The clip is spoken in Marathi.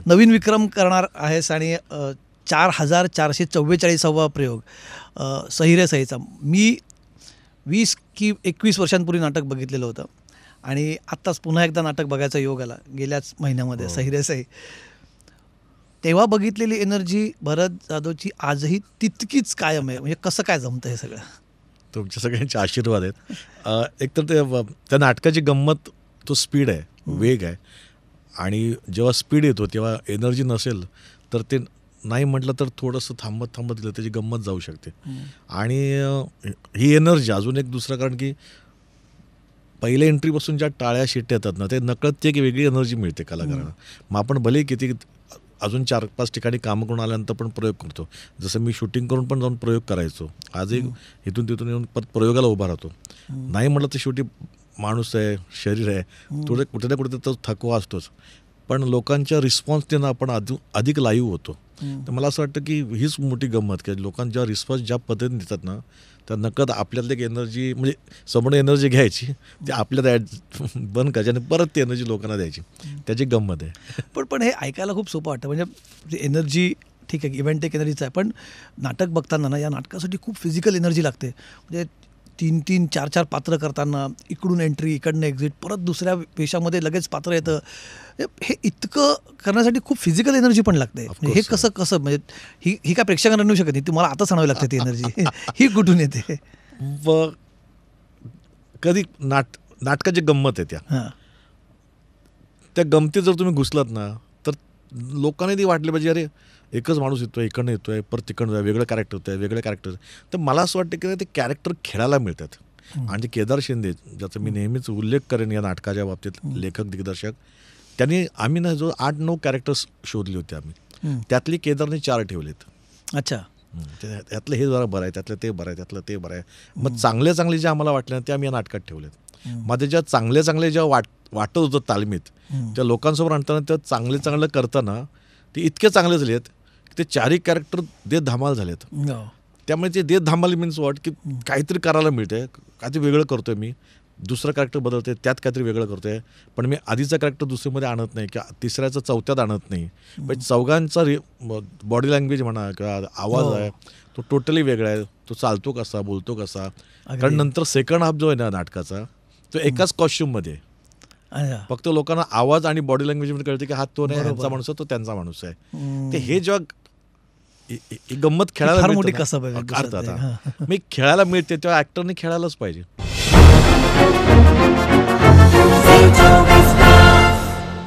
नवीन विक्रम करणार आहेस आणि 4444वा प्रयोग सही रे सहीचा. मी 20 की 21 वर्षांपूर्वी नाटक बघितलेलं होतं आणि आत्ताच पुन्हा एकदा नाटक बघायचा योग आला गेल्याच महिन्यामध्ये, सही रे सही. तेव्हा बघितलेली एनर्जी भरत जाधवची आजही तितकीच कायम आहे. म्हणजे कसं काय जमतं हे सगळं? तुमच्या सगळ्यांचे आशीर्वाद आहेत. एकतर त्या नाटकाची गंमत तो स्पीड आहे, वेग आहे. आणि जेव्हा स्पीड येतो तेव्हा एनर्जी नसेल तर ते नाही म्हटलं तर थोडंसं थांबत दिलं त्याची गंमत जाऊ शकते. आणि ही एनर्जी अजून एक दुसरं कारण की पहिल्या एंट्रीपासून ज्या टाळ्या शिट्ट्या येतात ना, ते नकळत ते एक वेगळी एनर्जी मिळते कलाकारांना. मग आपण भले किती अजून 4-5 ठिकाणी कामं करून आल्यानंतर पण प्रयोग करतो. जसं मी शूटिंग करून पण जाऊन प्रयोग करायचो. आजही इथून तिथून येऊन परत प्रयोगाला उभा राहतो. नाही म्हटलं तर शेवटी माणूस आहे, शरीर आहे, थोडं कुठे ना कुठे तो थकवा असतोच. पण लोकांच्या रिस्पॉन्स देणं आपण अधिक लाईव्ह होतो. तर मला असं वाटतं की हीच मोठी गंमत की लोकांच्या रिस्पॉन्स ज्या पद्धतीने देतात ना, त्या नकळत आपल्यातली एक एनर्जी म्हणजे समोर एनर्जी घ्यायची, ती आपल्यात बंद करायची आणि परत ती एनर्जी लोकांना द्यायची. त्याची गंमत आहे. पण हे ऐकायला खूप सोपं वाटतं. म्हणजे एनर्जी ठीक आहे, इव्हेंट एक एनर्जीचं आहे, पण नाटक बघताना ना या नाटकासाठी खूप फिजिकल एनर्जी लागते. म्हणजे 3-3, 4-4 पात्र करताना इकडून एंट्री, इकडनं एक्झिट, परत दुसऱ्या पेशामध्ये लगेच पात्र येतं. हे इतकं करण्यासाठी खूप फिजिकल एनर्जी पण लागते. हे कसं म्हणजे ही काय प्रेक्षकांना आणू शकत नाही, तुम्हाला आता सांगावी लागते ती एनर्जी. ही कुठून येते? व कधी नाटकाची गंमत आहे त्या गमतीत जर तुम्ही घुसलात ना तर लोकांनी ती वाटली पाहिजे अरे एकच माणूस येतोय, इकडनं येतोय, परत तिकडनं वेगळं कॅरेक्टर होतं, वेगळं कॅरेक्टर. तर मला असं वाटतं की ते कॅरेक्टर खेळायला मिळतात. आणि ते केदार शिंदे ज्याचा मी नेहमीच उल्लेख करेन या नाटकाच्या बाबतीत, लेखक दिग्दर्शक, त्यांनी आम्ही ना जो 8-9 कॅरेक्टर्स शोधले होते आम्ही, त्यातली केदारने 4 ठेवलेत. अच्छा. त्यातलं हे जरा बरं आहे, त्यातलं ते बरं आहे, त्यातलं ते बरं आहे. मग चांगले जे आम्हाला वाटले ते आम्ही या नाटकात ठेवलेत. मग ज्या चांगले ज्या वाटत होतं तालमीत, त्या लोकांसमोर आणताना त्या चांगलं करताना ते इतके चांगले झाले आहेत की ते 4ही कॅरेक्टर देत धमाल झालेत. त्यामुळे ते देत धमाल मीन्स वॉट की काहीतरी करायला मिळतंय, काहीतरी वेगळं करतोय मी, दुसरं कॅरेक्टर बदलतोय, त्यात काहीतरी वेगळं करतोय. पण मी आधीचा कॅरेक्टर दुसरीमध्ये आणत नाही किंवा तिसऱ्याचा चौथ्यात आणत नाही. पण चौघांचा बॉडी लँग्वेज म्हणा किंवा आवाज आहे तो टोटली वेगळा आहे. तो चालतो कसा, बोलतो कसा. कारण नंतर सेकंड हाफ जो आहे ना नाटकाचा तो एकाच कॉस्ट्युममध्ये आहे. फक्त लोकांना आवाज आणि बॉडी लँग्वेजमध्ये कळते की हा तो नाही, ह्यांचा माणूस आहे, तो त्यांचा माणूस आहे. ते हे जेव्हा गंमत खेळायला मोठी कसब मी खेळायला मिळते तेव्हा ऍक्टरने खेळायलाच पाहिजे.